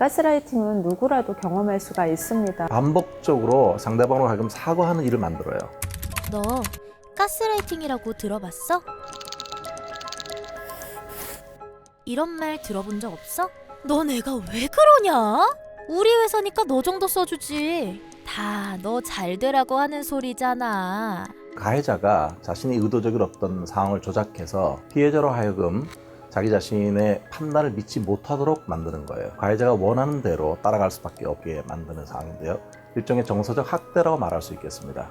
가스라이팅은 누구라도 경험할 수가 있습니다. 반복적으로 상대방으로 하여금 사과하는 일을 만들어요. 너 가스라이팅이라고 들어봤어? 이런 말 들어본 적 없어? 너 내가 왜 그러냐? 우리 회사니까 너 정도 써주지. 다 너 잘 되라고 하는 소리잖아. 가해자가 자신이 의도적인 어떤 상황을 조작해서 피해자로 하여금 자기 자신의 판단을 믿지 못하도록 만드는 거예요. 가해자가 원하는 대로 따라갈 수밖에 없게 만드는 상황인데요. 일종의 정서적 학대라고 말할 수 있겠습니다.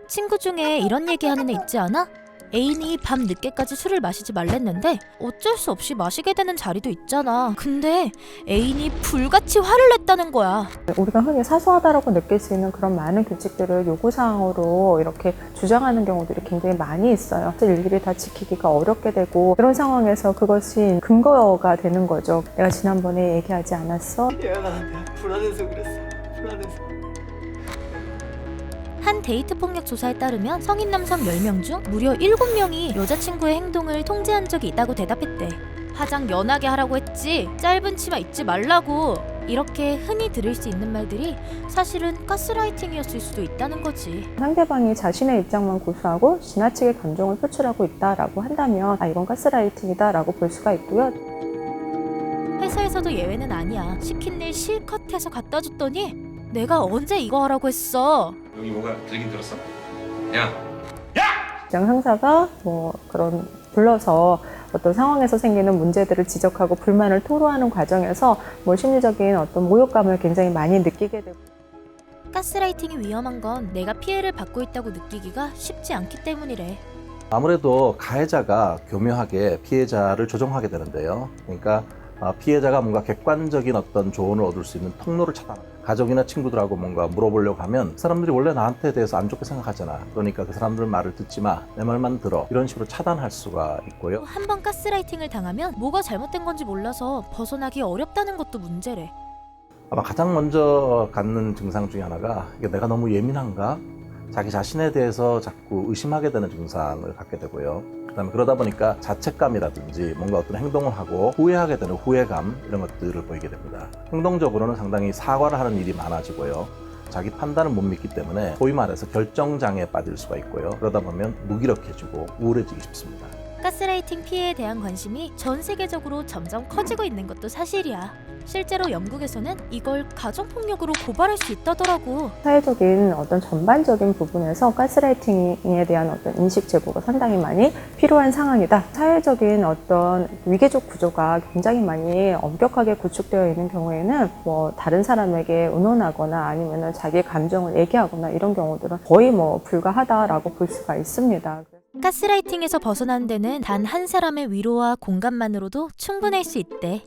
친구 중에 이런 얘기하는 애 있지 않아? 애인이 밤 늦게까지 술을 마시지 말랬는데 어쩔 수 없이 마시게 되는 자리도 있잖아. 근데 애인이 불같이 화를 냈다는 거야. 우리가 흔히 사소하다라고 느낄 수 있는 그런 많은 규칙들을 요구사항으로 이렇게 주장하는 경우들이 굉장히 많이 있어요. 일일이 다 지키기가 어렵게 되고 그런 상황에서 그것이 근거가 되는 거죠. 내가 지난번에 얘기하지 않았어? 미안한데 불안해서 그랬어. 불안해서. 한 데이트 폭력 조사에 따르면 성인 남성 10명 중 무려 7명이 여자친구의 행동을 통제한 적이 있다고 대답했대. 화장 연하게 하라고 했지, 짧은 치마 입지 말라고. 이렇게 흔히 들을 수 있는 말들이 사실은 가스라이팅이었을 수도 있다는 거지. 상대방이 자신의 입장만 고수하고 지나치게 감정을 표출하고 있다라고 한다면 이건 가스라이팅이다라고 볼 수가 있고요. 회사에서도 예외는 아니야. 시킨 일 실컷 해서 갖다 줬더니 내가 언제 이거 하라고 했어. 여기 뭐가 들긴 들었어? 야! 직장 상사가 그런 불러서 어떤 상황에서 생기는 문제들을 지적하고 불만을 토로하는 과정에서 심리적인 어떤 모욕감을 굉장히 많이 느끼게 되고. 가스라이팅이 위험한 건 내가 피해를 받고 있다고 느끼기가 쉽지 않기 때문이래. 아무래도 가해자가 교묘하게 피해자를 조종하게 되는데요. 그러니까 피해자가 뭔가 객관적인 어떤 조언을 얻을 수 있는 통로를 차단합니다. 가족이나 친구들하고 뭔가 물어보려고 하면 사람들이 원래 나한테 대해서 안 좋게 생각하잖아. 그러니까 그 사람들 말을 듣지 마. 내 말만 들어. 이런 식으로 차단할 수가 있고요. 한 번 가스라이팅을 당하면 뭐가 잘못된 건지 몰라서 벗어나기 어렵다는 것도 문제래. 아마 가장 먼저 갖는 증상 중에 하나가 이게 내가 너무 예민한가? 자기 자신에 대해서 자꾸 의심하게 되는 증상을 갖게 되고요. 그다음에 그러다 보니까 자책감이라든지 뭔가 어떤 행동을 하고 후회하게 되는 후회감 이런 것들을 보이게 됩니다. 행동적으로는 상당히 사과를 하는 일이 많아지고요. 자기 판단을 못 믿기 때문에 소위 말해서 결정장애에 빠질 수가 있고요. 그러다 보면 무기력해지고 우울해지기 쉽습니다. 가스라이팅 피해에 대한 관심이 전 세계적으로 점점 커지고 있는 것도 사실이야. 실제로 영국에서는 이걸 가정폭력으로 고발할 수 있다더라고. 사회적인 어떤 전반적인 부분에서 가스라이팅에 대한 어떤 인식 제고가 상당히 많이 필요한 상황이다. 사회적인 어떤 위계적 구조가 굉장히 많이 엄격하게 구축되어 있는 경우에는 다른 사람에게 의논하거나 아니면 자기 감정을 얘기하거나 이런 경우들은 거의 불가하다라고 볼 수가 있습니다. 가스라이팅에서 벗어나는 데는 단 한 사람의 위로와 공감만으로도 충분할 수 있대.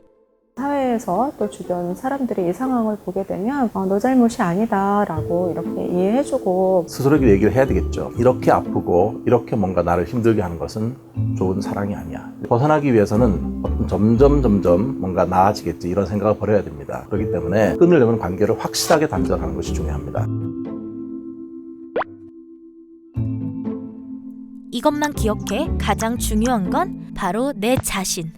사회에서 또 주변 사람들이 이 상황을 보게 되면 너 잘못이 아니다 라고 이렇게 이해해주고 스스로에게 얘기를 해야 되겠죠. 이렇게 아프고 이렇게 뭔가 나를 힘들게 하는 것은 좋은 사랑이 아니야. 벗어나기 위해서는 점점 뭔가 나아지겠지 이런 생각을 버려야 됩니다. 그렇기 때문에 끊으려면 관계를 확실하게 단절하는 것이 중요합니다. 이것만 기억해. 가장 중요한 건 바로 내 자신.